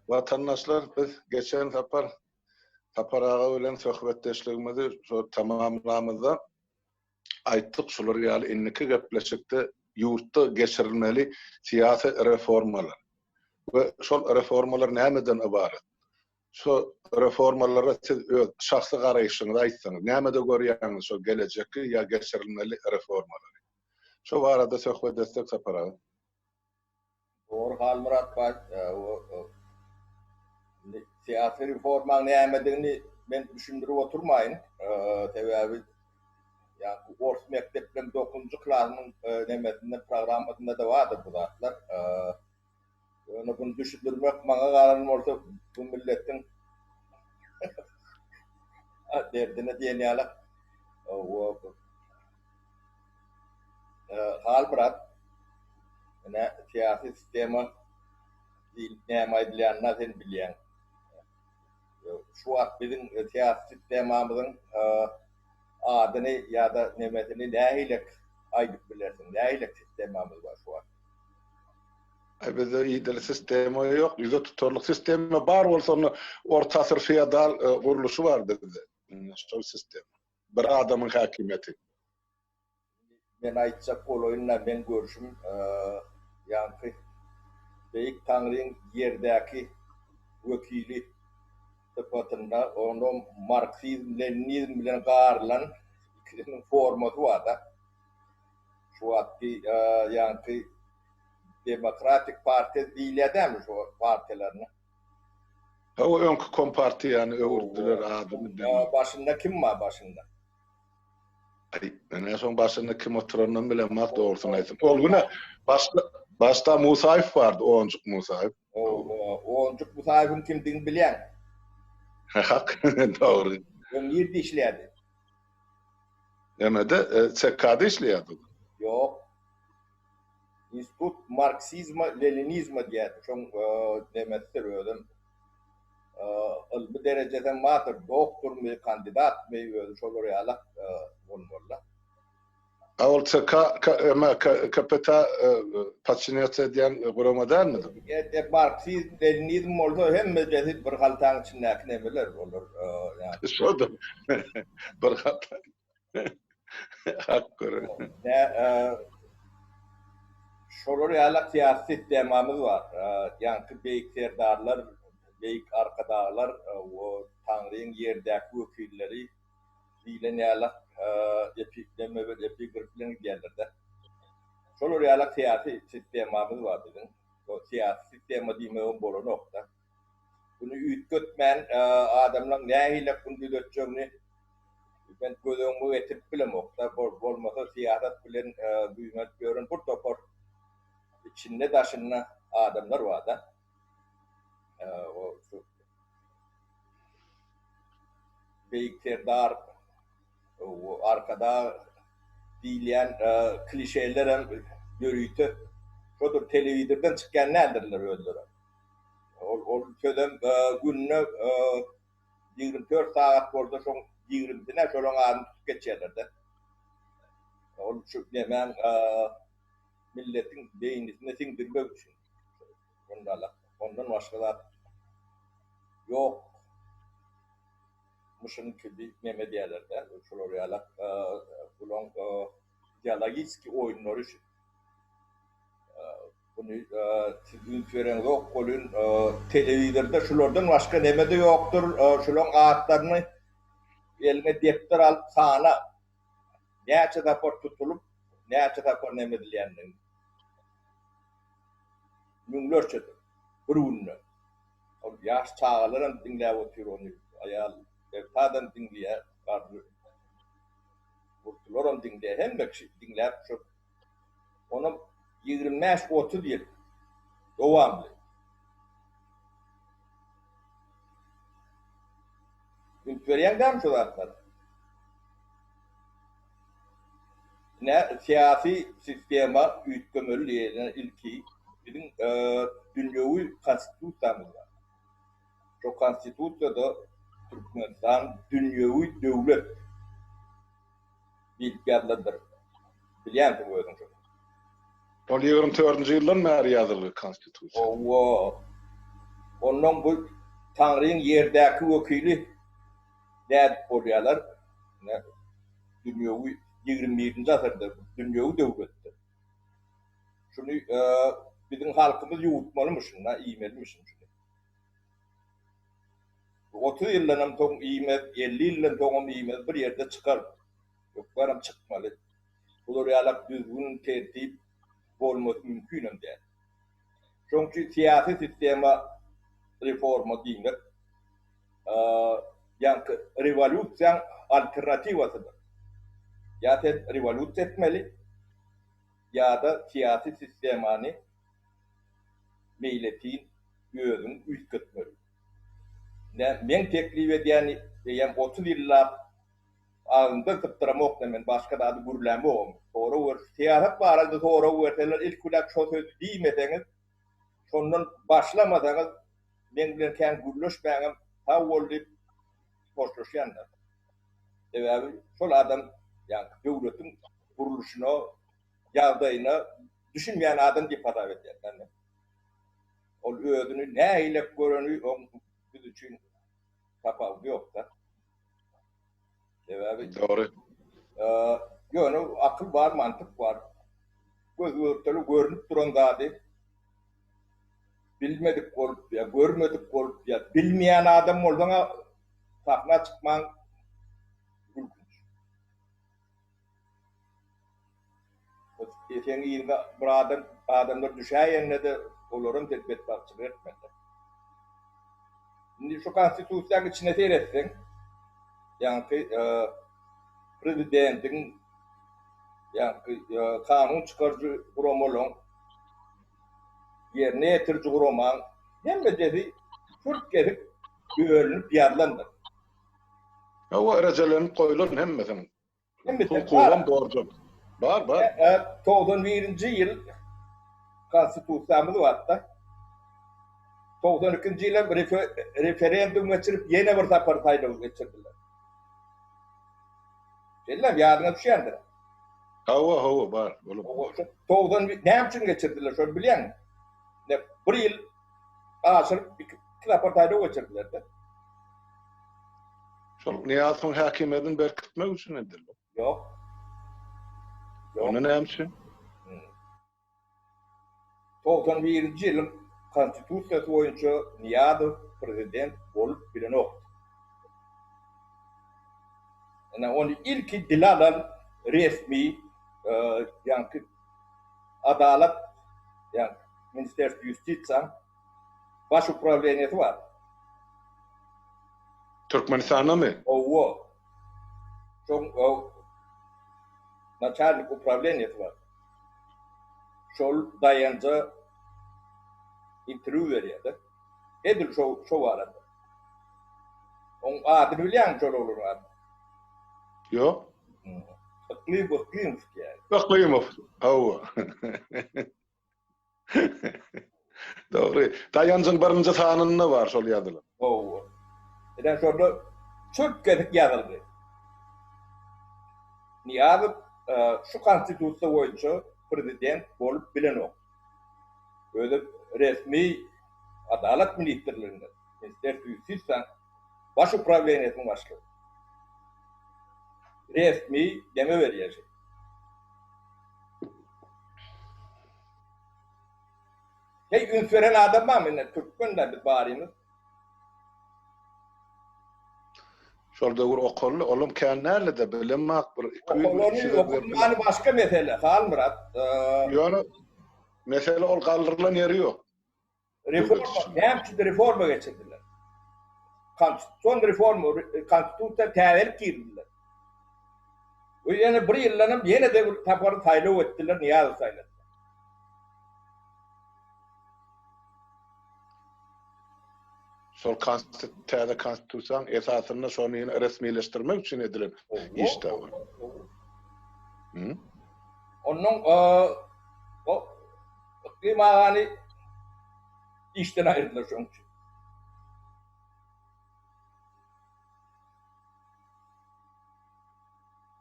Vatandaşlar biz geçen taparağa bilen söhbetdeşligimizi şu tamamlamada aýtdyk şular ýaly inniki gepleşikde ýurtda geçirilmeli siyasi reformalar. Ve şol reformalar nämeden ibaret? Şu reformalara siz öz şahsy garaýşyňyzy aýtsaňyz, näme de görýäňiz şol gelecekki ýa geçirilmeli reformalar? Şu barada söhbet etsek taparağa. Doğru Halmurat Bey, siyasi reforma nämedigini ben düşündirip oturmayın. Sebäbi yani Ors mekteplerinin 9-njy klasanyň nemesinde programmasında da vardır bu zatlar. Onu bunu düşündirmek maňa garanym bolsa bu millettiň derdine diýenýärler. Halmurat siyasi sistema näme aýdylýanyna sen bilýän. Şu wagt biziň siyasi sistemamyzyň adyny ýa-da nemesini nähilek aýdyp bilersiň. Nähilek sistemamyz bar şu wagt. Bizde ideal sistema yok. Yüze tutarlık sistema bar olsa onu ortasır feodal kuruluşu var bizde. Şu sistem. Bir adamın hakimiyeti. Ben aýtjak boloýunla ben görüşüm ýa-ni Beýik Taňryň ýerdäki wekili tapatynda onu Marksizm, Leninizm bilen garylan ikisiniň formasy bar da. Şu wagtky ýa-ni Demokratik Partiýa diýilýärmi şu partiýalaryna? O öňkü kompartiýa ýany öwürdiler adyny. Başynda kim bar başynda? Ben son başynda kim oturanyny bilemok dogrusyny aýtsam. Ol güne başda Musaýew bardy, Onjuk Musaýew. Onjuk Musaýewiň kimdigini bilýän? Hak, dogry. Ýerde işlärdi. Näme-de CK'da işleýärdi. Yok. Institut Marksizma, Leninizma diýär. Şoň demekdir ödüm. Ilmi dereceden matur, doktor mu, kandidat mı ödüm. Şolar ýaly bolmaly. Ol KPT paçinyata diýen guramadan mı? Marksizm, Leninizm bolsa hemme bir haltaň içindäki nemeler bolar. Şoda. Bir haltaň. Hak görür. Şolar ýaly siyasi sistemamyz bar. Ýa-ni beýik serdarlar, beýik arkadaglar, o Taňryň ýerdäki wekilleri diýilen ýaly epikleme we epigraflaryň diýerler. Şolar ýaly siyasi sistemamyz bar biziň. O siyasi sistema diýmegim bolan nokta. Bunu üýtgetmän adamlaryň nähile bunu düzeltjegini ben gözüňe getirip bilemokda. Bolmasa siýasat bilen büýümek görün bu topar içinde daşyna adamlar var da. O beýik serdar o arkada diýilýän klişeler hem görüýtü. Şodur telewizordan çykýan nädirler özleri. Ol södem günne 24 saat bolsa şoň 20-sine şolaň adyny tutup geçýärler. Ol şu demem milletin beýnine siňdirmek üçin. Ondan başgalar yok. Muşun gibi neme diýerler. Şolar ýaly bulan dialogiki oýunlary üçin. Bunu sizin gören yok bolun telewizorda şulardan başka neme de yoktur. Şulaň atlaryny eline depter alyp sana näçe rapor tutulup näçe rapor neme dilýändiň. Müňlerçedir. Brunna. O ýaş çağalaryň dinläp otur onu aýal tadan dinleýär. Burtularyň dinleýär hemme kişi dinläp şu onu 25-30 ýyl dowamly. Ünferýän şu zatlar. Ne siyasi sistema üýtgemeli diýen ilki biziň dünýäwi konstitusiýamyz bar. Şu konstitusiýada Türkmenistan dünýäwi döwlet bilgiýärlidir. Bilýän bu özüň. O 24-nji ýyldan bäri ýazyly konstitusiýa. Ondan bu Tanrı'nın yerdeki vekili dädip bolýarlar. Dünýäwi 21-nji asyrda dünýäwi döwletdi. Şunu bizim halkymız ýuwutmalymışyň, iýmelimişiň şunu. 30 ýyldan soň iýmez, 50 ýyldan soň iýmez bir ýerde çykar. Ýoklarym çykmaly. Bular ýalap düzgün tertip bolmasy mümkin däl. Çünki siyasi sistema reforma diýmek ýa-ni revolýusiýa alternatiwasydyr. Ya sen revolüsiýa etmeli, ya da siyasi sistemany meýletin özüň üýtgetmeli. Men teklip edýän 30 ýyllar agynda typdyramok men başga da gürläme bolmaz. Sonra wer siyasat barada sonra werteler ilk ulak şo söz diýmeseňiz, şondan başlamasaňyz men bilen kän gürleşmäňim ha bolup hoşlaşýanlar. Ebi şol adam yani döwletiň guruluşyna, ýagdaýyna düşünmeýän adam diýip hesap edýär. Ol özüni näýlep göreni biz üçin tapawy ýok da. Ebi Doğru. Ýöne akyl bar, mantyk bar. Gözüňizde görünip duran zady bilmedik bolup ýa görmedik bolup ýa bilmeýän adam bolsaňa sahna çykmaň Geçen yılda bir adamlar düşäýände de olaryň telbet bakçylyk etmedi. Şimdi şu konstitusiýaň içine seyretseň, ýa-ni prezidentiň ýa-ni kanun çykarjy guramalaryň ýerine ýetirji guraman hemmejesi türk gelip bölünüp ýarlandy. O erejelenip goýulan hemmesiň. Hemmesi Hukukan borcu. Bar. 91-nji ýyl konstitusiýamyz barda. 92-nji ýyl referendum geçirip ýene bir tapar saýlaw geçirdiler. Gelem ýadyna düşýändir. Hawa bar. 90 näme üçin geçirdiler şol bilýän? Bir ýyl aşyryp iki tapar saýlaw geçirdiler de. Şol Niýazyň häkimetiň berkitmek üçin edildi. Ýok. Onu näme üçin? 91-nji ýylyň konstitusiýasy boýunça Niýazow prezident bolup bilenok. Onu ilki diladan resmi ýa-ni adalet ýa-ni Ministerstvo Ýustisiýa baş upravleniýeti bar. Türkmenistanda mı? Owo. Şoň начальник управлениýeti bar. Şol daýança interview berýärdi. Edil şo barada. On adyny bilýän şol olur. Yok. Iqlimov diýär. Iqlimov. Hawa. Doğru. Daýanjyň birinji sanynda bar şol ýazylar. Owo. Eden şolda çok gezip ýazyldy. Niýazow şu konstitusiýa boýunça prezident bolup bilenok. Öyle resmi adalet ministrliginde, Ministerstvo Ýustisiýa baş upravleniýetiň başlygy. Resmi deme berýär. Hey ünsveren adam mı? Türkmenler bir barimiz. Şolda bir okully, olum känärli de bilemek bir Okulany başga mesele, hal Murat. Ýöne mesele ol galdyrylan ýeri ýok. Reforma, näme reforma geçirdiler. Konstitusiýon reforma, konstitusiýa täwelip girdiler. O ýene bir ýyllanyp ýene de tapary saýlaw etdiler, Niýazow saýlady. Şol konstitusiýaň esasyny şonu resmileşdirmek üçin edilen işde bar. Onun o imani işten ayrılır çünkü.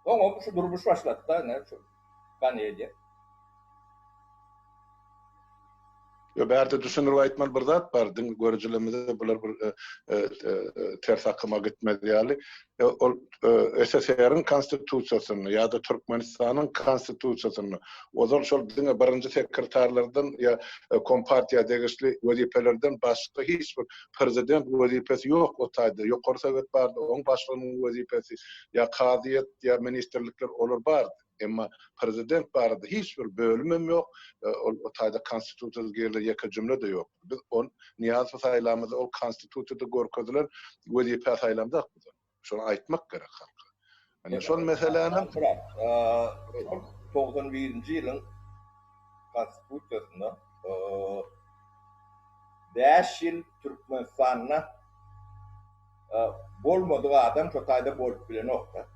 Ama şu durmuş başlattı ne şu kaniydi. Bärde düşünür aýtmal bir zat bar. Diň görüjilemizde bular bir ters akyma gitmedi ýaly. Ol SSR'ın konstitusiýasyny ýa-da Türkmenistanyň konstitusiýasyny ozal şol diňe birinji sekretarlardan ýa kompartiýa degişli wezipelerden başga hiç bir prezident wezipesi ýok o taýda. Ýokary Sowet bardy, oň başlygynyň wezipesi ýa kadyýet ýa ministrlikler olar bardy. Emma prezident barada hiç bir bölümüm yok. O taýda konstitusiýa gelýär ýeke jümle de ýok. Biz on Niýazow saýlamyda ol konstitusiýada görkezdiler, wezipe saýlamda. Şonu aýtmak gerek halka. Hani şol meselelerini 91-nji ýylyň konstitusiýasynda 5 ýyl Türkmenistanyna bolmadyk adam şu taýda bolup bilenokda.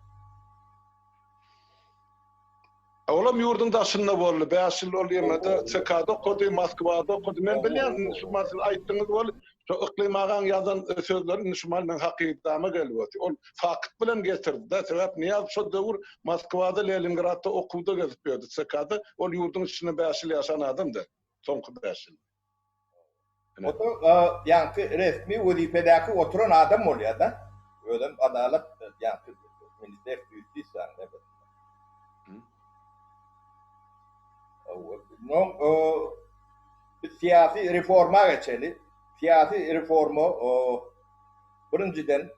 Olam yurdun daşynda boldy. 5 ýyl ol ýerde CK'da okudy, Moskwada okudy. Men bilýän, şu masalan aýtdyňyz bol, şu iklim agan ýazan sözleri şumal men hakykatama gelýär. Ol fakt bilen getirdi. Da sebäp niýe şu döwür Moskwada, Leningradda okuwda gezip ýördi. CK'da ol yurdun içinde 5 ýyl ýaşan adam da. Soňky 5 ýyl. Oto ýa-ni resmi wezipedäki oturan adam bolýar da. Ödem adalet ýa-ni minister ýüstiýsiýa näme. Siyasi reforma geçeli. Siyasi reformu birinciden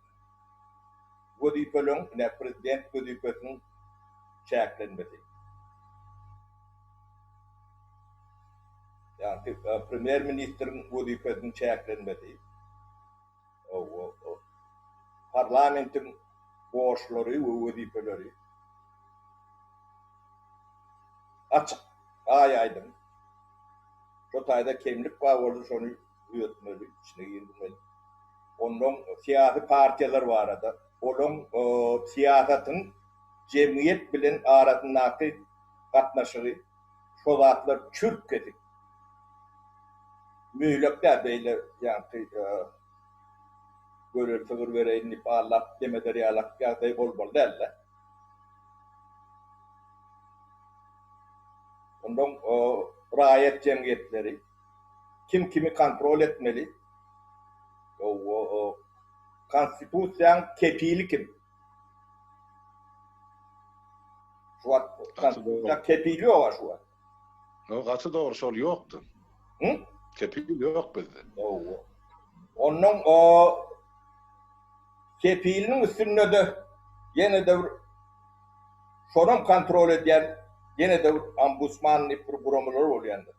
wezipeleň, prezident wezipesiniň çäklenmesi. Yani premier ministrin wezipesiniň çäklenmesi. Parlamentin boşlary we wezipeleri açık. Aýdym. Şu taýda kimlik bar boldy, şonu ýötmeli, içine girmeli. Onuň siyasi partiýalar barada. Olaň siýasatyň jemgyýet bilen arasyndaky gatnaşygy şo zatlar çürk ketip. Müýlekde beýle ýa-ni görür tögür bereýin dip Allah demeder ýalak ýagdaý bolmaly däl. Ondan raýat jemgyýetleri kim kimi kontrol etmeli? O konstitusiýaň kepili kim? Şu konstitusiýa kepili ýok şu. No, gaty dogry şol ýokdy. Kepili ýok bizde. Onun kepiliniň üstünde de ýene de şonuň kontrol edýän ýene de ombudsman programmalar bolýandy.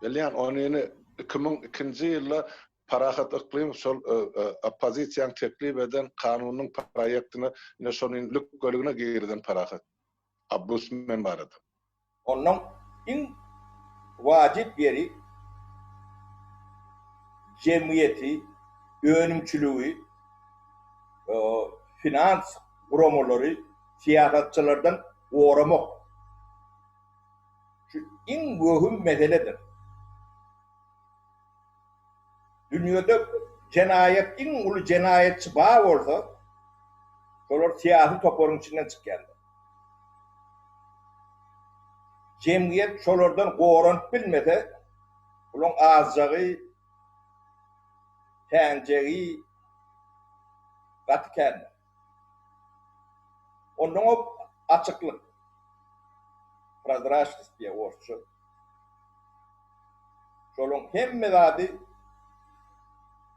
Belýän ony 2002-nji ýylda Parahat iklim şol opozisiýaň teklip eden kanunyň proýektini ine şonuň lük gölüne girden Parahat. Ombudsman barada. Onuň iň wajip ýeri jemgyýeti, önümçülüğü, finans programmaları siýasatçylardan oramak. Şu iň möhüm meseledir. Dünýede jenaýet, iň uly jenaýetçi bar bolsa, şolar siýasy toparyň içinden çykýandyr. Jemgyýet şolardan goranyp bilmese, olaň azjagy, täňjegi gatken. Onuň açyklyk, prozraçlyk diýe orçu. Şolaň hemme zady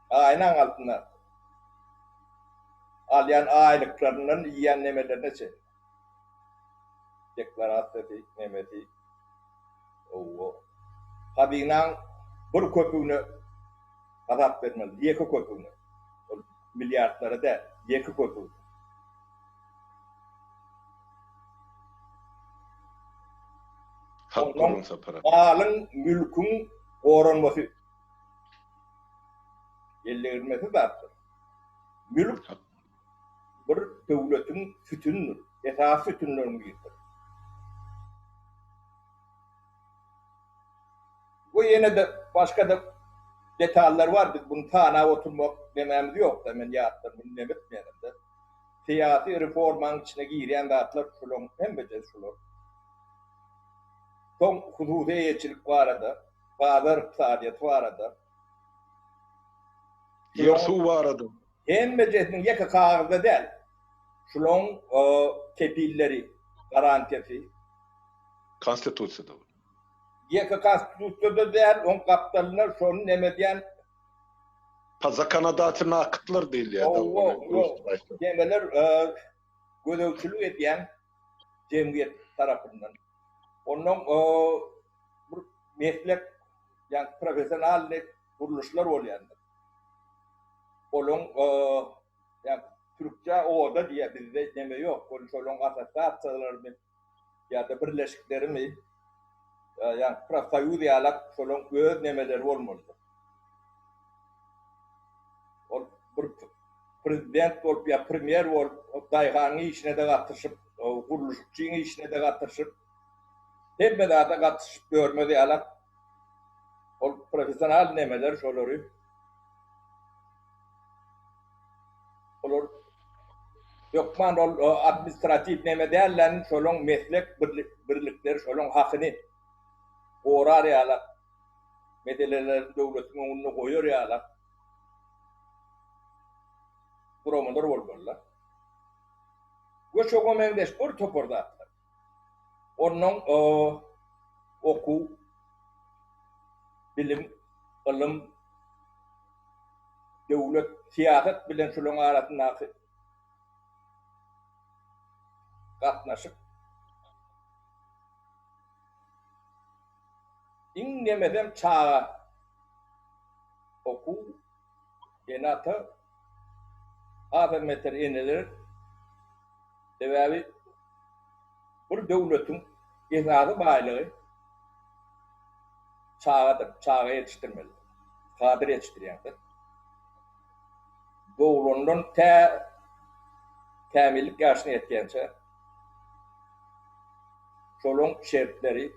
aýnaň altynda alýan aýlyklaryndan ýan nemelerine çe. Deklarasiýa nemeti. Hadynaň bir köpügne azap bermeli, ýeki köpügne. Milliardlara da ýeki köpügne. Alın mülkün oranması ellermesi zaten. Mülk bir devletin sütünüdür. Esas sütünlerini giydir. Bu yine de başka da detallar var. Biz bunu tana oturmak dememiz yok da men ýatlar bunu demetmeýärim de. Siyasi reformanın içine giren zatlar şolon hem beje şolor. Son hususiyetçilik barada bazar iqtisadiyatı barada. Yersu barada. Hem meclisinin yeka kağıda değil. Şulon kepilleri, garantisi. Konstitusiyada. Yeka konstitusiyada değil, on kaptanlar şonu nemediyen Paza kanadatına akıtlar değil ya da onu. Demeler gözevçülük ediyen cemiyet tarafından. Onun bir meslek yani profesyonel kuruluşlar olayanlar. Onun yani Türkçe oda diye bizde deme yok. Onun asasatçılar mı ya da birleşikleri mi yani profayü diyalak onun öz nemeleri olmalı. Bir prezident olup ya premier olup dayğanı işine de katışıp kuruluşçunun işine de katışıp hemme da katışıp görmedi alak o profesyonel nemeler şolları olur yok man administratif neme derlerin şolun meslek birlikleri şolun hakkını orar ya alak medeleler devletin önüne koyuyor ya alak durumlar olmalılar. Bu çok önemli spor toporda. Onun oku, bilim, ilim, devlet, siyaset bilen şunun arasında katnaşıp inlemeden çağa oku, yenata, afermetler inilir, sebebi bir devletin esası baylığı çağa yetiştirmeli. Kadir yetiştiriyendir. Doğrunun temillik yaşını yetkense şolun şertleri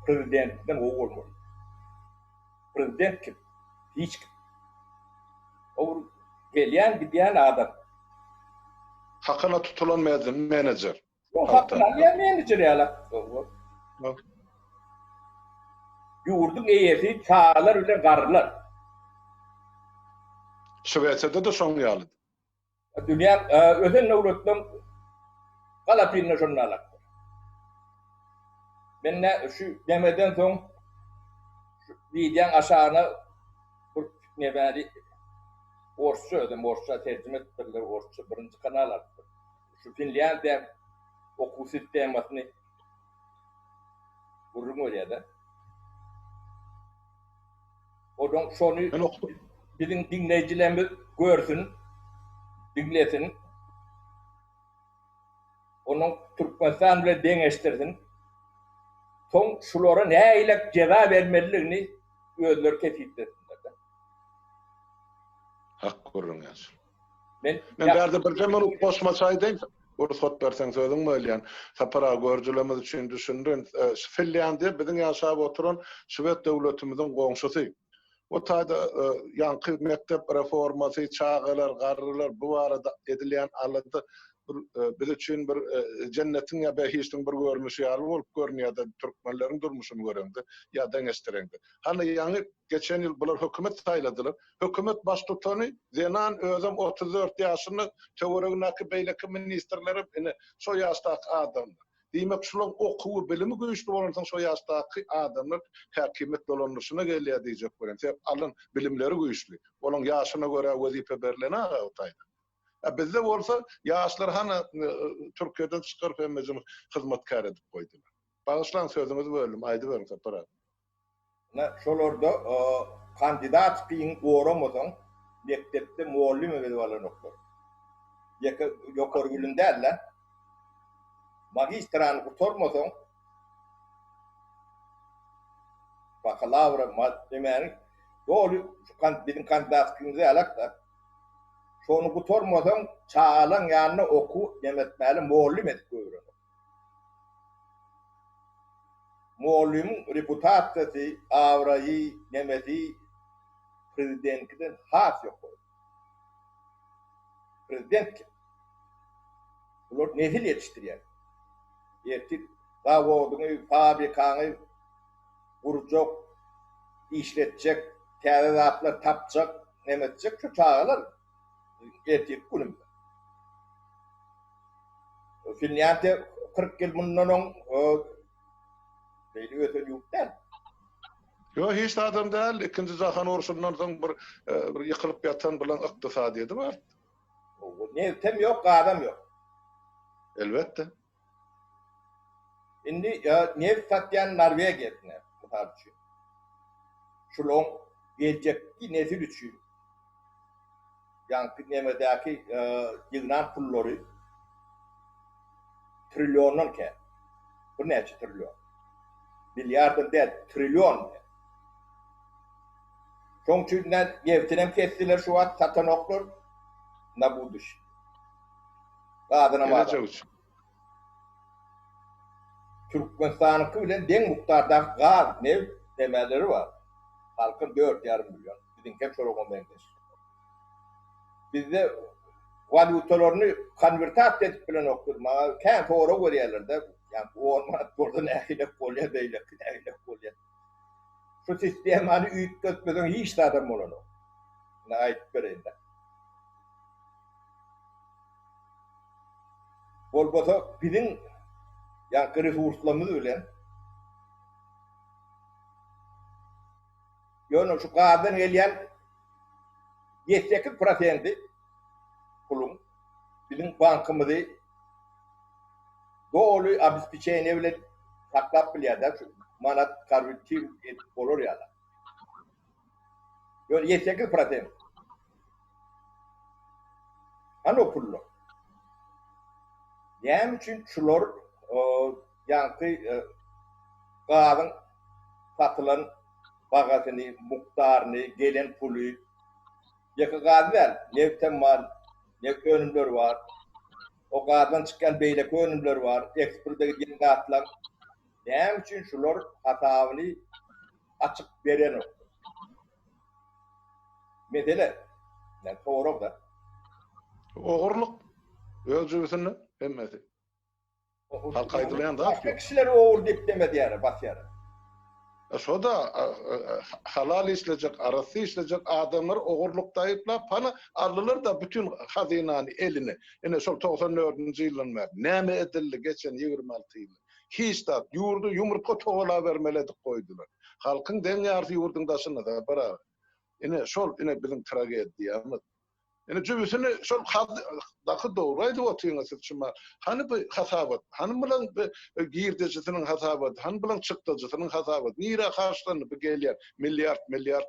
prezidentten o olmalı. Prezident kim? Hiç kim? O gelen gidiyen adam. Hakkına tutulan menajer. O hakkına gelen menajer ya. Yurdun eyesi çağlar öyle garlar. Şveysa'da da son yalıdı. Dünya özel devletten kalapinle şunun alaktır. Ben ne şu demeden son videonun aşağına ne beni Orçça ödüm, Orçça tercüme ettirdiler, Orçça birinci kanal attı. Şu Finlandiya okul sistemasını vurun oraya da. Oradan şunu bizim dinleyicilerimiz görsün, dinlesin. Onun Türkmenistan ile dengeştirsin. Son şulara ne ile cevap vermelilerini özler tespit etsinler. Hak kurun yazır. Ben derdi bir zaman koşmasaydım, Urus Hotbersen sözün mü öyle yani? Sapara görcülemez için düşündün. Finlandiya bizim yaşayıp oturan Sovet devletimizin komşusu. O taýda ýanky mektep reformasy, çağalar, garrylar bu arada edilen alanda biz üçin bir cennetin ya behiştin bir görmüşi ýaly bolup görnýärdi. Türkmenleriň durmuşyny göreňdi, ýa-da geçtireňdi. Hani ýa-ni geçen ýyl bular hökümet saýladylar. Hökümet baş tutany Zenan özüm 34 ýaşyny töweregindäki beýleki ministrleri şo ýaşdaky adamlar. Diýmek şular okuwy bilimi güýçli bolansyň şo ýaşdaky adamlar häkimet dolanýaryna gelýär diýjek bilen. Sebäp alyn bilimleri güýçli. Olaň ýaşyna göre wezipe berilene o taýda. Bizde bolsa ýaşlar hana Türkiýeden çykyp hemmejim hyzmatkar edip goýdylar. Bagyşlan sözüňizi böldüm, aýdy berin Sapara. Şolarda kandidat kiň goramadan mektepde muallim edip alanoklar. Ýokary gülündäler. Magistran gutormadan bakalavra maddemenin doğru bizim kandidat kimse alakta şonu gutormadan çağalan yanına oku demetmeli muallim edip koyuyor. Muallimin reputasyası avrayı demedi prezidentin has yok. Prezident bunlar nesil yetiştiriyor. Yetip zavodunu, fabrikany gurjak işletecek, tedaviatlar tapacak, nemetecek şu çağlar erkek günümde. Finlandiya 40 yıl bundan on beyli ötön yoktan. Yo hiç adam değil. İkinci Zahan Orsun'dan soň bir yıkılıp yatan bilen iktisadiyeti var. Nevtem yok, adam yok. Elbette. Indi neft satyan Norvegiya etine bu tarçı. Şulon gelecekki nesil üçün. Yankı nemedeki yığınan pulları trilyonun ke. Bu neçe trilyon? Milyardır değil, trilyon. Şoň üçin neftinem kestiler şu an satan oklar na bu düş. Adına madem. Türkmenistan'ın bilen den muktarda gaz nev demeleri var. Halkın 4,5 milyon. Bizimki çoruğun bendeş. Bizde valutalarını konvertat edip bilen okturma. Kent oğru görüyorlar. Yani bu orman oradan ehlek kolye beylek, ehlek kolye. Şu sistem hani üyüt götmeden hiç de adam olan o. Ne ait göreyinde. Bolbota bizim yani resurslarımız öyle. Yani şu kadın gelen 78% kulum bizim bankımızı doğru обеспечение bile saklap biliyorlar. Şu manat karbitir olur ya da. Yani 78%. Hani o kulum. Yani için şular yankı kadın satılan bagasını, muktarını, gelen pulu yakı kadar ne temal, ne önümler var. O kadın çıkan beylek önümler var. Eksporda giden katlar. Yani için şular hatavını açık veren o. Mesela, yani doğru da. Oğurluk. Özcübüsünü emmesi. Halk aydılayan da başka kişiler oğur deyip demedi yani, bak yani. Şo da halal işleyecek, arası işleyecek adamlar oğurlukta ayıpla pana alırlar da bütün hazinanı eline. Yine şol 94. yılın var. Näme edildi geçen 26 yıl. Hiç da yurdu yumurta toğula vermeledik koydular. Halkın den yarı yurdun daşına da beraber. Yine şol yine bizim tragediyamız. Yani cübüsünü şol dakı doğraydı o tüyüne sıçma. Hani bu hasabat, hani bilen girdecisinin hasabat, hani bilen çıktıcısının hasabat. Nira karşılanı bir gelýär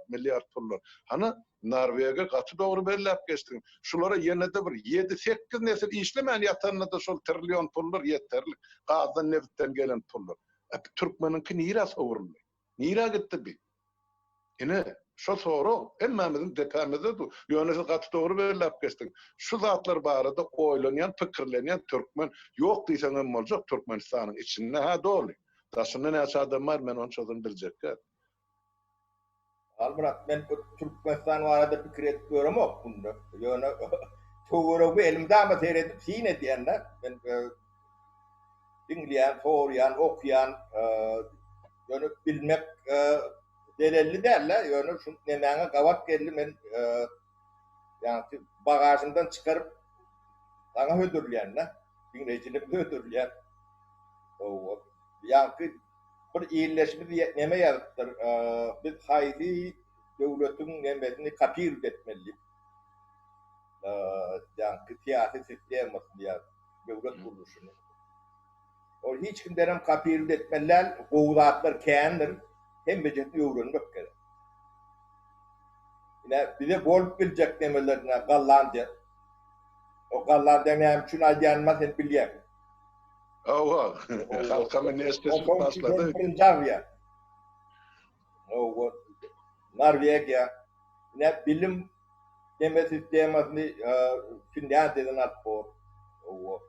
milyar pullar. Hani Norvegiýa gaty doğru belläp geçtin. Şulara ýene de bir 7-8 nesil işlemeýän ýatanna da şol trilyon pullar ýeterli. Gazdan neftden gelen pullar. Türkmeninki nira sowurly. Nira gitdi bi. Ine şu soru emmemizin depemizde du. Yönesi katı doğru belirlep geçtik. Şu zatlar barada oylanyan, pikirlenyan Türkmen yok diysen emme olacak Türkmenistan'ın içinde. Ha doğru. Taşında ne açadım var, ben onu çözüm bilecek. Albert, ben Türkmenistan arada fikir etmiyorum o bunda. Yani doğru elimde ama seyredip sine diyenler. Ben dinleyen, soruyan, okuyan, yani bilmek delilli derler. Yani şu nemene kavat geldi ben yani bagajından çıkarıp sana ödürleyenler. Dinleyicilerimde ödürleyen. Yani bir iyileşme neme yaratır. Biz hayli devletin nemesini kapir etmeli. Yani siyasi sistem ya devlet kuruluşunu. O hiç kimden kapir etmeler, kovlatlar kendir. Hem becetli öğrenmek gerek. Yine bize bol bilecek demelerine Gallanca. O Gallanca ne için alyanmaz hep biliyor. Oha, halkamın espesi başladı. O Norvegiya ne bilim deme sistemasını Finlandiya'dan alıp var. O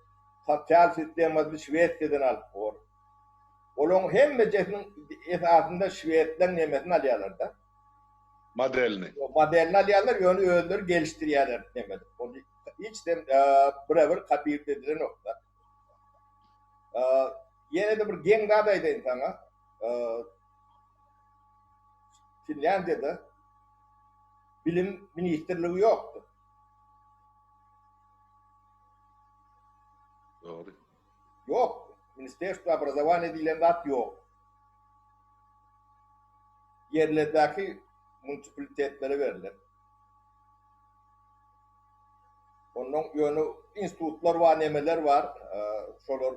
sosyal sistemasını Şveç'ten alıp var. Onun hem becetinin esasında Şveç'ten nemesini alıyorlar da. Modelini. O modelini alıyorlar, yönü öğünleri geliştiriyorlar demedim. Onu hiç de beraber kapir dediği nokta. Yine de bir gen gadaydı insana. Finlandiyada bilim ministerliği yoktu. Doğru. Yok. Ministerstvo образования diyen dat yok. Yerlerdeki munisipalitetlere verilir. Onun yönü institutlar var, nemeler var. Şolar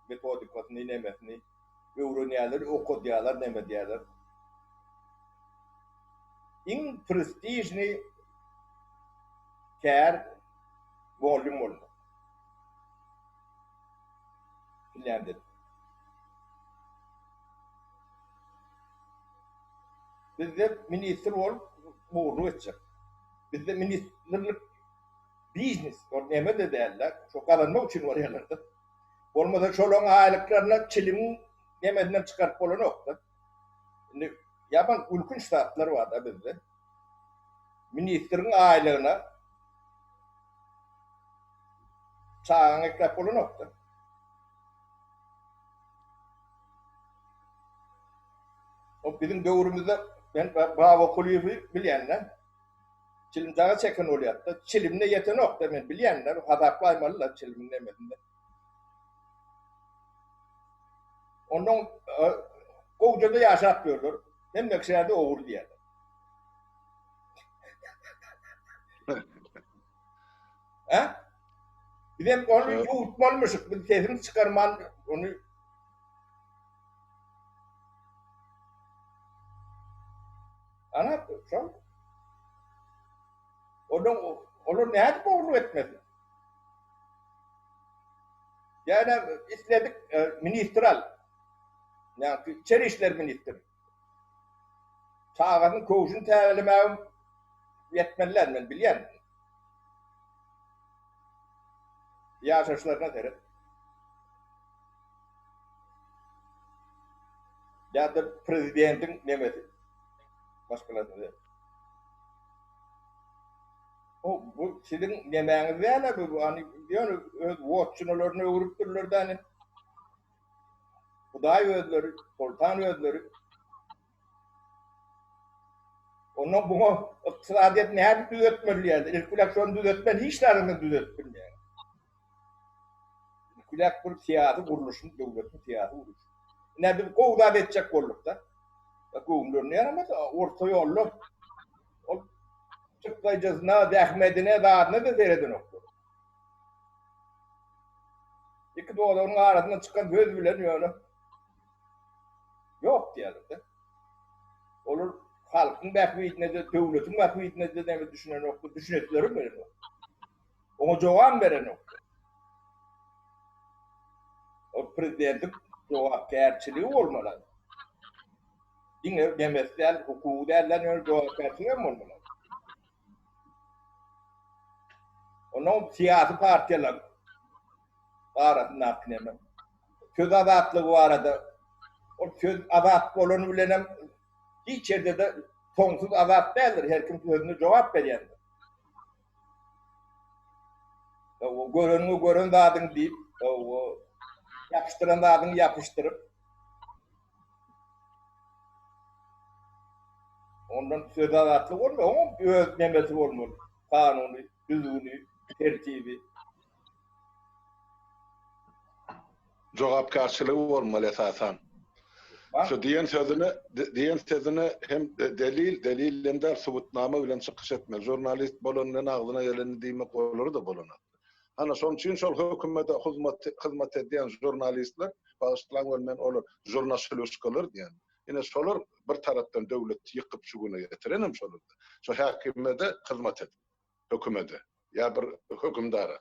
metodikasını, nemesini öğreniyorlar, okuyorlar, neme diyorlar. En prestijni kär volüm oldu. Finlandiya'da. Bizde minister ol, boğulu edecek. Bizde ministerlik business, o neme de derler. Çok alınmak için var yerlerde. Olmasa şolun aylıklarına çilimin nemedinden çıkartıp olan nokta. Şimdi yapan ülkün şartları var da bizde. Ministerin aylığına çağın eklep olan nokta. O bizim dövrümüzde ben Bravo Kulübü bilenler Çilimcağa çeken oluyor da çilimde yeten nokta ben bilenler hadaplaymalılar çilimin nemedinde. Ondan Kovca'da yaşat diyorlar. Hem Mekşehir'de oğur diyorlar. Ha? Bir de onu yoğurtmalmışık. Bir sesini çıkarman onu anlat. Şu onu ne yapıp oğurlu etmedi? Yani istedik ministral. Yani İçeri İşler Ministri. Çağat'ın kovuşunu tevelemeye yetmeliler ben biliyen. Yaşaşlarına terim. Ya da prezidentin nemesi. Başkalarına der. Bu sizin yemeğiniz ne bu? Hani diyor watch'unlarını uğrup dururlar da hani. Buday ödleri, koltan ödleri. Onun bu iktisadiyet ne yapıp düzeltmeli? İrkülasyon düzeltmeli, hiçlerini düzeltmeli yani. İrkülak bir siyasi kuruluşun, devletin siyasi kuruluşu. Ne bir kovda edecek kollukta. Kovumlarını yaramaz, orta yollu. O çıklayıcısına, dehmedine, dağıtına da seyredin oktu. İki doğduğunun arasından çıkan göz bilen öyle. Yok diyelim de. Olur halkın bakıyetine de, devletin bakıyetine de ne düşünen oktu, düşünetlerim verin oktu. Ona cevap veren oktu. O prezidentin cevapkârçılığı olmalı. Yine demesler, hukuku derler, öyle cevapkârçılığı mı olmalı? Onun siyasi partiyalar arasında akneme. Söz azatlığı var arada. O söz azatlı olanı bilenem hiç yerde de sonsuz azat değildir. Her kim sözüne cevap veriyendir. O görün dadın deyip, o yapıştıran dadını yapıştırıp ondan söz azatlığı olmuyor. Onun öz nemesi olmalı. Kanunu, düzgünü, tertibi. Cevapkarşılığı olmalı esasen. Şu diyen sözünü hem delilinde subutname bilen çıkış etme. Jurnalist bolonun ağzına geleni demek olur da bolona. Ana son için şol hükümete hizmet eden jurnalistler bağışlan olmayan olur. Jurnalist kalır yani. Yine şolar bir taraftan devlet yıkıp şugunu getirenim şolar. Şu hakimede hizmet et. Hükümete. Ya bir hükümdara.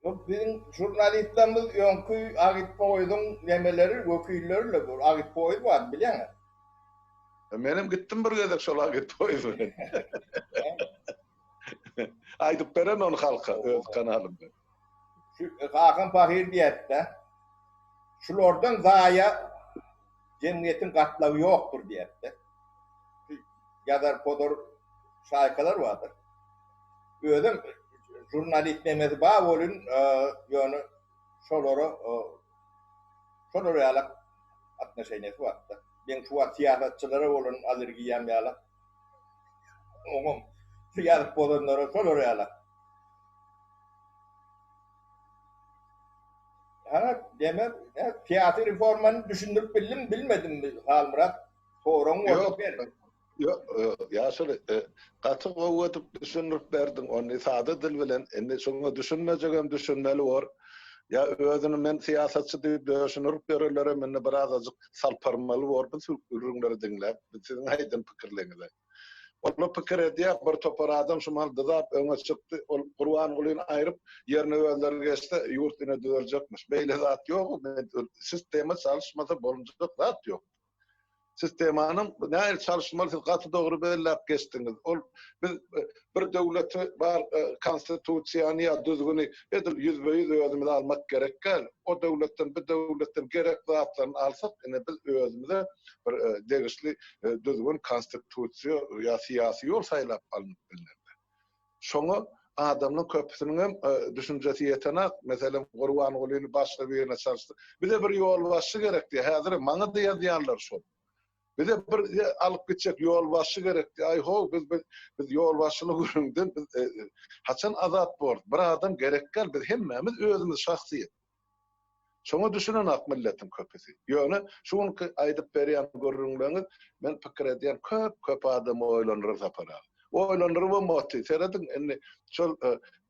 Bizim jurnalistlerimiz yonkü agit boydun yemeleri, vekillerle bu agit boydu var biliyor musun? Benim gittim bir gezek şol agit boydu. Aydıp beren onu halka öz kanalımda. Şu Hakan Pahir diyette, şulardan zaya cemiyetin katlağı yoktur diyette. Yazar podor şarkılar vardır. Ödüm jurnalist Mehmet Bağol'un yönü şoları alak atma şeynesi vardı. ben şu siyasetçilere olan alergiyem yala. Oğlum siyaset bolanlara sorar yala. Ha demem siyasi reformanı düşündürüp bilmedim mi Halmurat? Soran Yok. oldu ber. Yok, yaşlı katı owatyp düşünüp berdim. Onu sade dil bilen, indi şoňa düşünmejegem düşünmeli var. Ya özüni men siýasatçy diýip düşünüp berelere menne biraz azyk salparmaly var. Bu ürünleri dinläp, siziň aýdyn pikirleňizi. Onu pikir edýär, bir topar adam şumal dyzap öňe çykdy, ol Qur'an gulyny aýryp ýerine özleri geçse ýurtyna döwerjekmiş. Beýle zat ýok, sistema çalışmasa bolanjak zat ýok. Sistemanın näil çalışmaly gaty dogry belläp geçdiňiz. Ol biz bir döwleti bar konstitusiýany ýa düzgüni edil 100% özümize almak gerekkel. O döwletden gerek zatlaryny alsak, ene biz özümize bir degişli düzgün konstitusiýa ýa syýasy ýol saýlap alyp bilerdi. Şoňa adamlyň köpüsiniň düşünjesi ýetenek, meselem Qur'an golyny başga birine çalışdy. Bize bir ýol başçy gerekdi. Häzir maňa diýýärler şol. Bize bir alıp gidecek yol başı gerekti. Ay ho biz yol başını göründün. Haçan azap bor. Bir adam gerekkel biz hemmemiz özümüz şahsiyet. Şoňa düşünen ak milletin köpesi. Ýöne şuň aýdyp berýän görüňleňiz men pikir edýän köp adam oýlanýar sapara. Oýlanýar we motiv seredin indi şol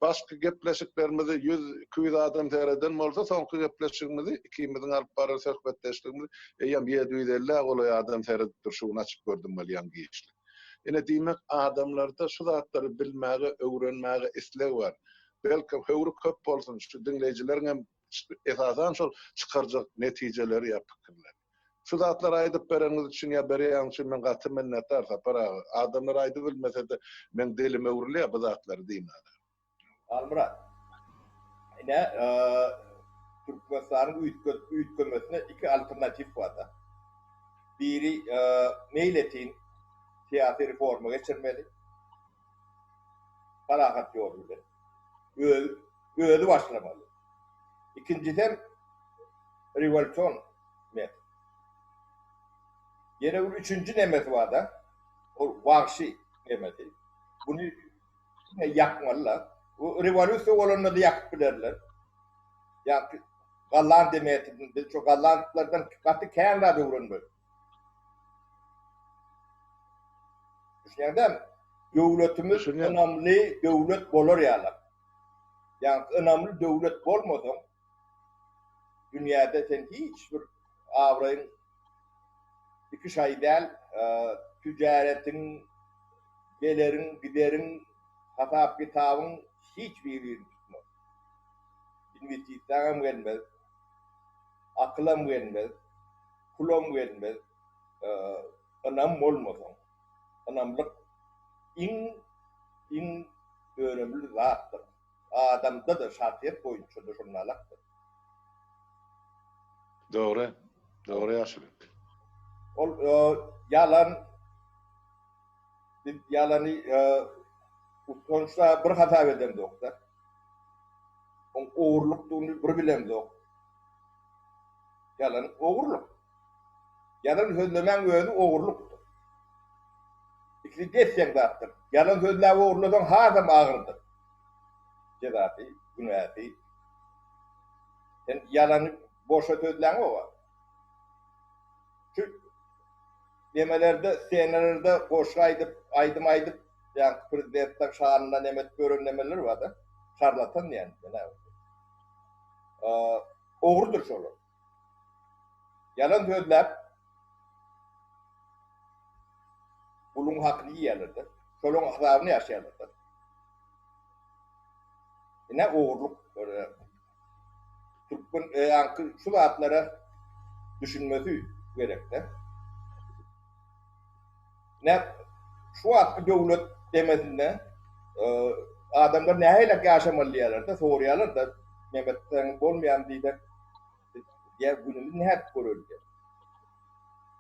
başka gepleşiklerimizi 100-200 adam sereden bolsa soňky gepleşigimizi ikimiziň alyp barar söhbetdeşligimiz eýem 750 goly adam seredip durşugyny açyp gördüm bolýan giýişli. Ene diýmek adamlarda şu zatlary bilmäge, öwrenmäge isleg bar. Belki howru köp bolsun şu dinleýijilerin hem esasan şol çykarjak netijeleri ýa pikirler. Şu zatlar aýdyp bereniz üçin ýa berýän üçin men gaty minnetdar sapara. Adamlar aýdyp bilmese de men dilim öwrülýär bu zatlary diýmän. Almurat. Ine Türkmenistan'ın üýtgemesine iki alternatif var da. Biri meýletin siyasi reforma geçirmeli. Farahat ýolunda. Özü başlamaly. İkinciden revolüsyon met. Yine üçüncü nemet var da. O vahşi nemeti. Bunu yakmalılar. O revolüsyon olanları da yakıp bilerler. Yani Gallan demeyetin, biz çok Gallanlardan katı kenarda doğrunmuyor. Düşünüyorum, devletimiz önemli devlet bolur yani. Yani önemli devlet bolmadan dünyada sen hiçbir avrayın iki şey değil, ticaretin, gelirin, giderin, hesap kitabın hiçbir birini tutmaz. İnvestisyonam gelmez, akılım gelmez, kulum gelmez, önem olmadan. Önemli in önemli zattır. Adamda da şartiyet boyunca düşünmelidir. Doğru yaşlı. Yalanı sonuçta bir hata edem doktor. On oğurlukluğunu bir bilem dok. Yalan oğurluk. Yalan sözlemen özü oğurluktur. İkisi geçsen zattır. Yalan sözler oğurludan hazım ağırdır. Cezatı, günahı. Yani yalanı boşa sözlen o var. Çünkü demelerde, senelerde boşa aydıp, yani prezidentten şanından emet görünmeler var da, şarlatan yani. Oğurdur şolu. Yalan sözler, bulun hakkını yiyerlerdir. Şolun ahlavını yaşayarlardır. Ne oğurluk, Türk'ün yani şu zatlara düşünmesi gerekli. Ne şu hakkı devlet demesinde adamlar neyle yaşamalılar da soruyorlar da Mehmet'ten olmayan diye diğer gününü ne hep görülüyor.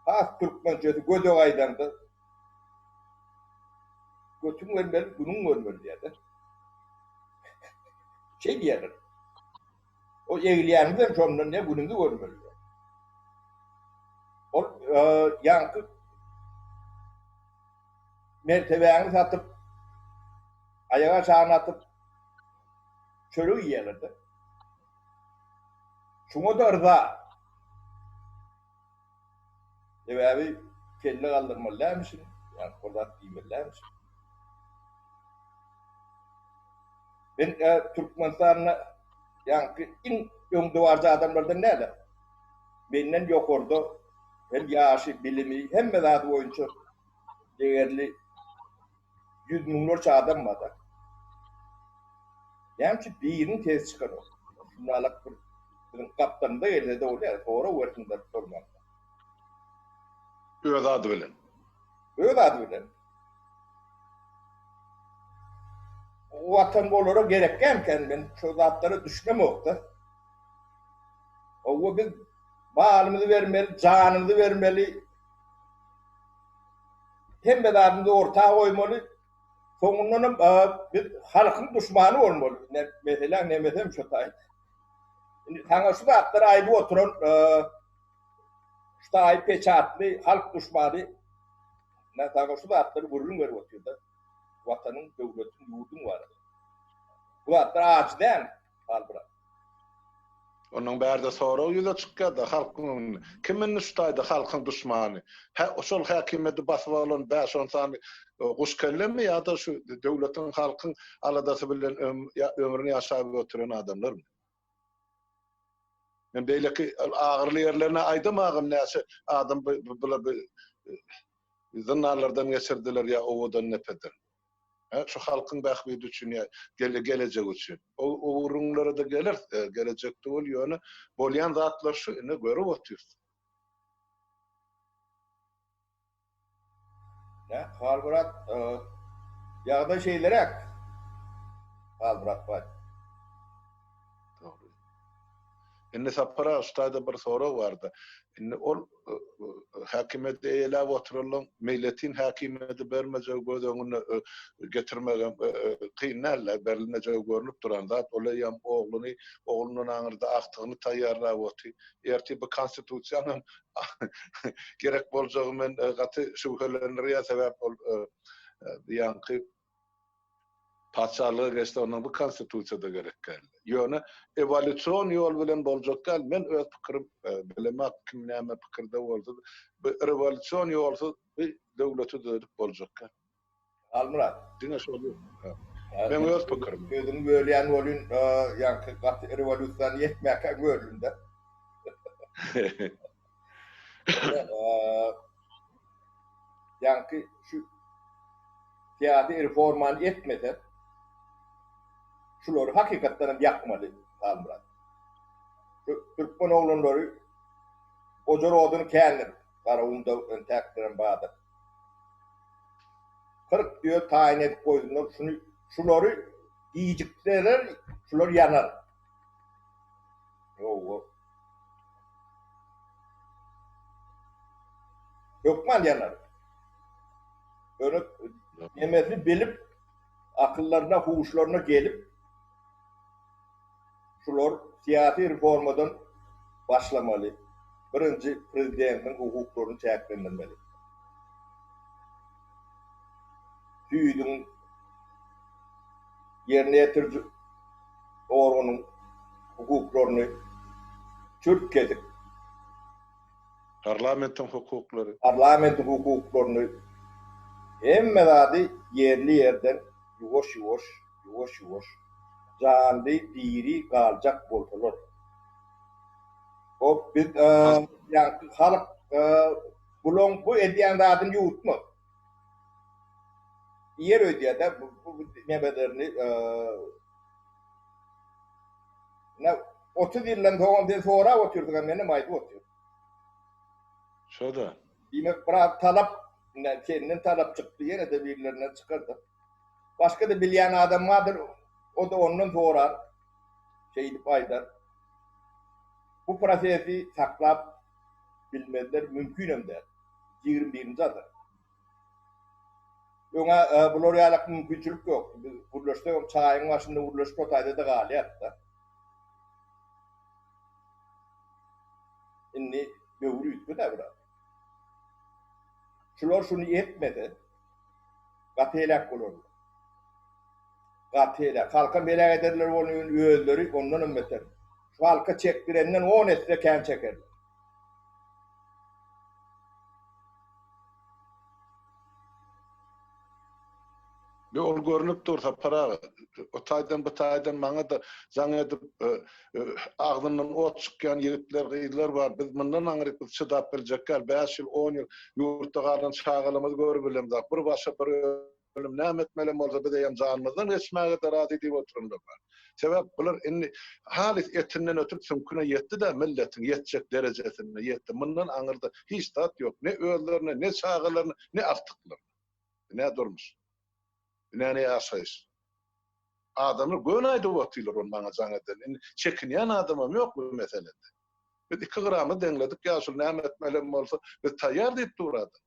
Ha Türkmencesi göz aydan da götün vermeli, günün vermeli diye de şey diyorlar. O evliyanımızın sonunda ne gününü vermeli. O yankı mertebeğini satıp ayağa çağını atıp çölü yiyelirdi. Şuna da rıza. Abi kelle kaldırmalılar mısın? Yani kodat giymeler misin? Ben Türkmenistan'la yani in öngüvarcı adamlardan nerede? Benden yok orada hem yaşı, bilimi, hem medadı oyuncu değerli yüz milyonlarca adam var da. Yani ki birini tez çıkarıyor. Şunlarla kaptanında elde de oluyor. Sonra uğraşında sormam. Öz adı bilen. Öyle adı bilen. O vatan olarak gerekkenken ben şu zatları düşünemekte. O biz malımızı vermeli, canımızı vermeli, hem bedadında ortağı koymalı, sonundan bir halkın düşmanı olmalı. Mesela ne mesela şu tay. Hangi şu zatları ayrı oturan şu tay peçatlı halk düşmanı ne hangi şu zatları vurulun ver oturuyor da vatanın, devletin, yurdun var. Bu zatlar ağaçtan albıra. Onun bärde sonra ýüze çykýardy halkyň kimin üstäýdi halkyň düşmany. Şol häkimeti basyp alan 5-10 sany guş kellemi ýa-da şu döwletiň halkyň aladasy bilen ömrüni ýaşaýp oturan adamlar. Men beýleki agyrly ýerlerine aýdamagym näçe adam bular zynnalardan geçirdiler ýa owadan nepeden. Şu halkyň bähbidi üçin gelecek üçin. O urunlara da gelir, gelecekde ol ýöne bolýan zatlar şu ine görüp otur. Ya halburat ýagda şeylerek halburat var. Indi sapara ustada bir soru vardı. Indi ol hakimiyet eýelä oturulan milletin hakimiyeti bermejek gözüňe getirmegen kynarlar berlinejek görünüp duran zat olaýam oglunyň aňyrda aktygyny taýýarlap oty. Erti bu konstitusiýanyň gerek boljagy men gaty şüphelenýär sebäp bol ýanky paçalyk geçti onun bu konstitusiýada gerekkel. Ýöne evolüsiýon ýol bilen boljak men öz pikirim bilemek kim näme pikirde bolsa bu evolüsiýon ýolsuz bir döwleti döredip boljak. Almurat. Diňe şol. Men öz pikirim. Gözüni bölýän bolun ýanky gaty evolüsiýon ýetmäkä görülünde. Ýanky şu siyasi reformany etmese şuları hakikatdan yapmalı Almurat. Türkmen oğlanları ojar odunu kendir. Karavunda tekrar bağda. 40 diyor tayin edip koydular. Şuları yiyecekler, şuları yanar. Yokman yanar. Böyle yemesini bilip akıllarına, huşlarına gelip şular siyasi reformadan başlamalı. Birinci prezidentin hukuklarını çeklendirmeli. Tüydün yerine getirici organın hukuklarını Türkiye'de Parlamentin hukukları. Parlamentin hukuklarını emmedadi yerli yerden yuvaş canlı diri kalacak bolsalar. O biz yani halk bu ediyen zadını yutma. Yer ödüyor da bu nebelerini 30 yıldan sonra oturduk benim ayda oturuyor. Şoda. Demek bir talap kendinin talap çıktı yine de birilerinden çıkardı. Başka da bilyen adam vardır. O da onun sorar. Şeydi faydar. Bu prosesi saklap bilmediler mümkün hem der. 21. adı. Ona bloriyalak mümkünçülük yok. Vurlaştı, çayın başında vurlaşıp otayda da gali yaptı. Şimdi böğürü ütmü de bırak. şular şunu etmedi. Gateylek olur. Gateylek. Halka melek ederler onun üyeleri, ondan ümmeter. Şu halka çektirenden 10 etse ken çekerler. Bir ol görünüp dursa para o taydan bu taydan maňa da zaň edip agdyndan ot çykýan ýigitler, gyýdylar bar. Biz mundan aňryp çydap biljekler 5 ýyl 10 ýyl ýurtda galan çağalymyz görüp bilemdik. Bir başa bir ölüm näme etmelem bolsa biz hem janymyzdan geçmäge de razy diýip oturýanlar bar. Sebäp bular inni halis etinden ötüp sümküne ýetdi de milletin ýetjek derejesine ýetdi. Mundan aňyrda hiç tat ýok. Ne öýlerini, ne çağalaryny, ne artyklaryny. Ne durmuş. Ne yaşayış. Adamlar gönaýdy otylar on maňa jaň eden. Çekinýän adamam ýok bu meselede. Biz 2 gramy deňledik, ýaşul näme etmelem bolsa, biz taýýar diýip durady.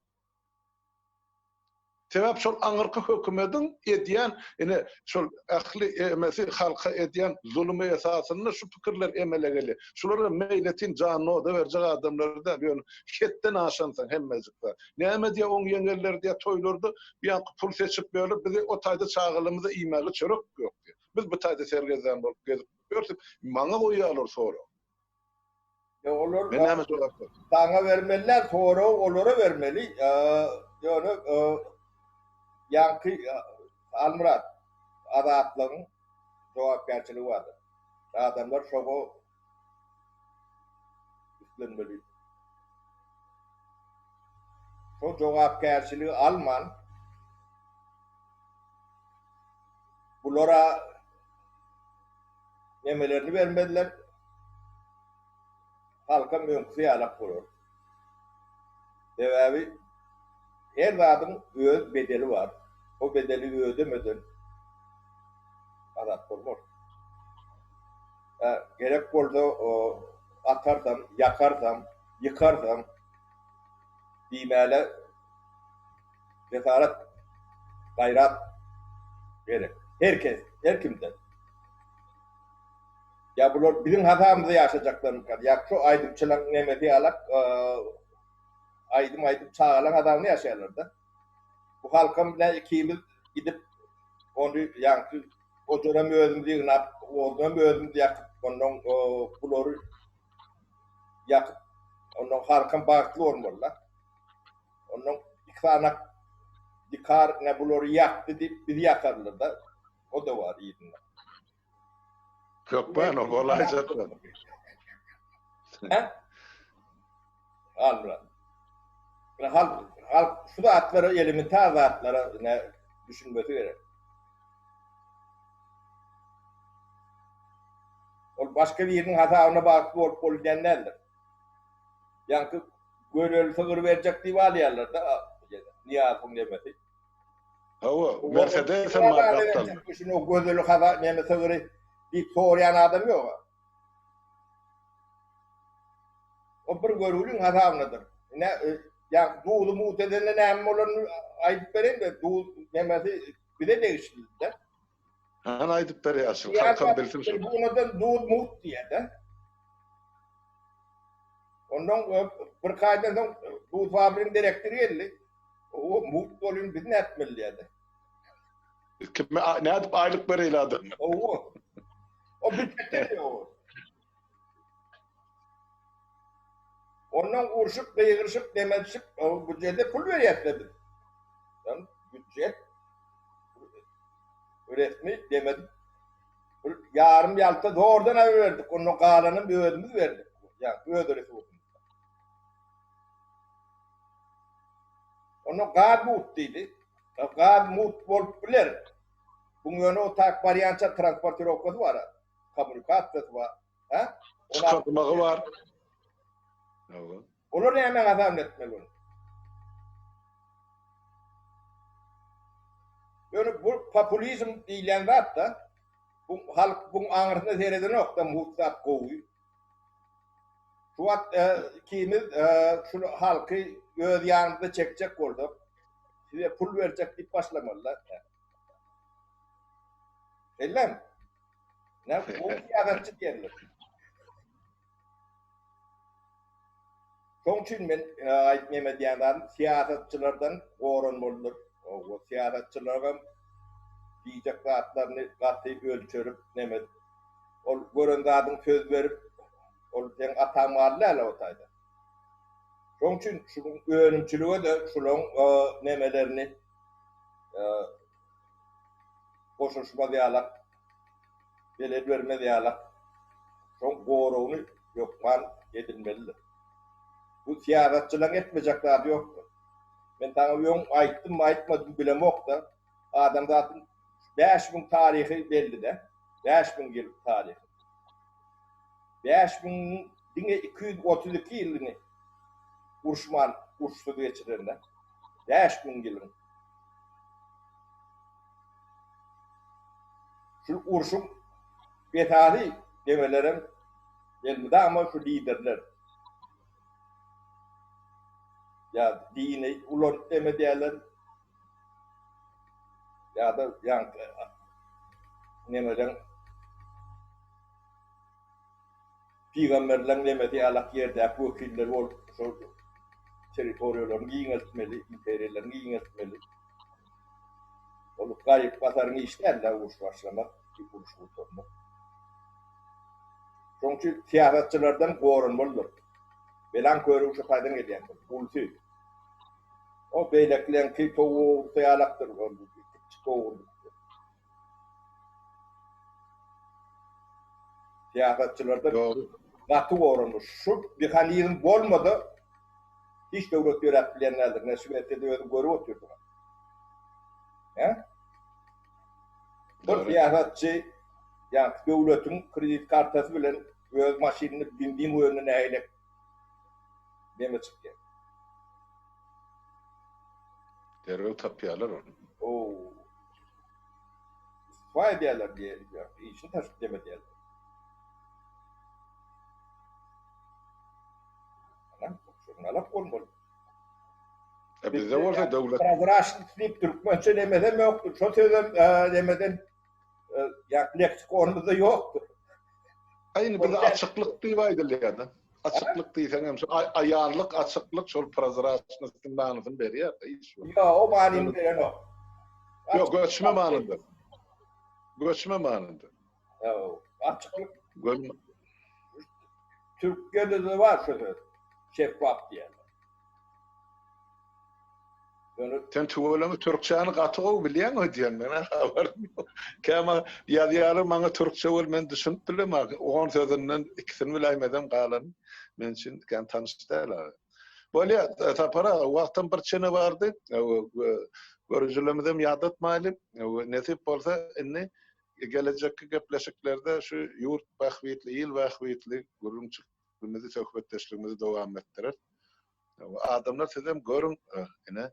Sebäp şol aňyrky hökümetiň edýän, ine şol ähli emesi halka edýän zulmy esasyny şu pikirler emelegeli. Şulara meýletin janyny da berjek adamlar da ýöne hetden aşansan hemmejik bar. Näme diýe oň ýeňeller diýe toýlurdy, bir pul seçip berip bizi o taýda çağılymyza iýmäge çörek ýok diýe. Biz bu taýda sergezden bolup gezip görsüp maňa goýýarlar sonra. Olur. Men näme jogap berdim? Taňa vermeliler, sonra olara vermeli. Ýöne Yankı Almurat adatlygyň jogapkärçiligi bardy. Adamlar şoňa üstlenmeli. Şo jogapkärçiligi alman bulara nemelerini vermediler. Halka mümkün bolur. Sebäbi her zadyň öz bedeli var. O bedeli ödemeden adat bolmaz. Gerek bolsa atarsam, yakarsam, yıkarsam diýmäle cesaret, gayrat gerek. Herkes, her kimden. Ya bular bizim hatamızda yaşayacaklarını kadar. Ya şu aydımçılık nemeti alak, aydım çağılan adamını yaşayarlar da. Bu halkam bilen ikimiz gidip onu yankı o dönem özüm diye nap o dönem özüm diye onun buları yakıp onun halkam bağlı olmalılar. Onun ikana dikar ne buları yaktı deyip bizi yakarlar da o da var iyiden. Yok ben o kolay zaten. Anladım. Halk şu da atları elementar zatlara ne düşünmesi gerek. O başka bir yerin hataına bakıp olup politenlerdir. Yankı böyle sığır verecek diye var yerlerde niyazım demedi. Hava Mercedes'in markaptan. Şimdi o gözlü hata neme sığırı bir soğrayan adam yok. O bir görülün hatamıdır. Ne ya doğulu muhtedirle neyme olan ayıp vereyim de doğulu nemesi bir de değiştirildi. Han ayıp veri asıl. Halkam bilsin şu. Bunu da doğulu muht diye de. Ondan bir kaydan sonra doğulu fabriğin direktörü geldi. O muht olun biz ne etmeli diye de. Ne edip aylık veriyle adam. O bütçede o. Ondan uğraşıp, beyğirşıp, demedişip, o bütçede pul veriyetledim. Yani bütçe, resmi demedim. Yarım yalta doğrudan ev verdik. Onun kalanın bir ödümüz verdik. Yani ödüresi oldu. Onun gad muhtiydi. Gad muht bolup bilir. Bunun yönü o tak varyança transportör okudu var. Komünikasyası var. Çıkartmağı var. Olur hemen adam etmeli onu. Yani bu popülizm deyilen var da bu halk bunun anırtında seyreden yok da muhtat kovuyu. Şu an ikimiz şunu halkı göz yanında çekecek oldu. Size pul verecek deyip başlamalılar. Öyle mi? Ne? Bu siyasetçi diyorlar. Şoň üçin men aýtmam edýän siýasatçylardan goranmalydyr. O siýasatçylarga diýjek zatlaryny gaty ölçerip neme ol gören zadyň söz berip ol sen atamalla otayda. Şoň üçin şuň öňümçiligi de şulaň nemelerini koşuşma diýalak, beled berme diýalak. Şoň gorawyny ýokman edilmelidir. Bu siýasatçylaryň etmejek zady ýokdur. Men taňa ýoň aýtdym, aýtmadym bilemok da adam zatyn 5000 taryhy belli de. 5000 ýyl taryhy. 5000 232 ýylyny urşman, urşdy geçirenler. 5000 ýylyny. Şu urşun betari demelerim belli ama şu liderler. Ya dini ulan deme diyorlar. Ya da yani nemeden peygamberler deme diyorlar yerde bu killer ol şu teritoriyalarını yönetmeli, imperiyalarını yönetmeli. Olup garip pazarını işlerler uğuş başlamak, bir uğuş kurtarmak. Çünkü siyasetçilerden korunmalıdır. Belan körü şu faydan ediyordur. Ultu. O beyleklerin ki toğu sayalaktır. Siyasetçilerden katı korunmuş. Şu mekanizm olmadı. Hiç devlet yönetmenlerdir. Nesibette de öyle görü oturdu. Bir siyasetçi yani devletin kredi kartası bilen öz maşinini bindiğim önüne eğilip deme çıktı. Derve tapyalar onu. Oo. Vay diyorlar diye. İşin taşıp deme diyorlar. Şunlar olmalı. Bizde orada devlet. Prozraçlık deyip Türkmençe demeden yoktur. Şu sözüm demeden leksikonumuzda yoktur. Aynı bizde açıklık diýýärdi ýa-da. Açıklık diýsem ayarlık, açıklık şol prozraçlyktyn manyny berýär. Ya o manyny beren o. Yok, göçme manynda. Göçme manynda. Ya açıklık. Görme. Türkçede de var şu söz. Şeffaf diýerler. Sen tuğulamy Türkçäni gatygy bilýän ödýän mene habarym ýok. Kema ýazýary maňa Türkçe bol men düşünüp bilemem. Oňa sözünden ikisini bilämeden galan men üçin kan tanışdylar. Bolýa tapara wagtym bir çene bardy. Görüjülemedem ýadatmaýlym. Nesip bolsa inni gelecekki gepleşiklerde şu ýurt bahwitli, ýyl bahwitli gurulmçylygymyzy söhbetdeşligimizi dowam etdirer. Adamlar sizem görün ine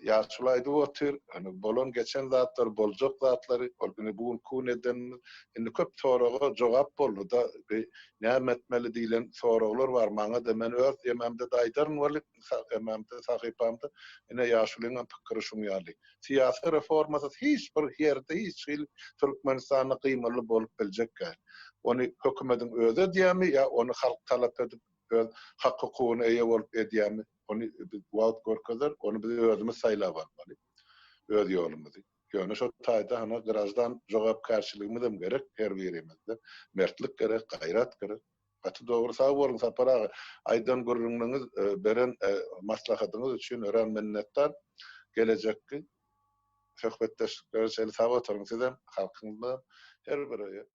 yaşlaydı otur, hani bolon geçen zatlar, boljak zatlary, olbini bugün kun eden, indi köp soraga jogap boldy da, näme etmeli diýilen soraglar var. Maňa da men öz ýememde daýdaryn bolyp, ýememde sahypamda, ine ýaşlygyň pikiri şuň ýaly. Siýasy reformasy hiç bir ýerde hiç Türkmenistanyň gymly bolup biljek. Onu hökümetiň özü diýämi ýa onu halk talap edip öz hak hukugyny eýe bolup edýärmi? Onu wagt görkezler, onu biz özümüz saýlap almaly. Öz ýolumyzy. Ýöne şo taýda hana grajdan jogap karşylygymyz hem gerek, her birimizde. Mertlik gerek, gaýrat gerek. Aty dogry sag bolyň sapara aýdan gurrunlygyňyz beren maslahatyňyz üçin ören minnetdar. Gelecekki söhbetdeşlikleri seni sag oturuň sizem halkyňyzda her biri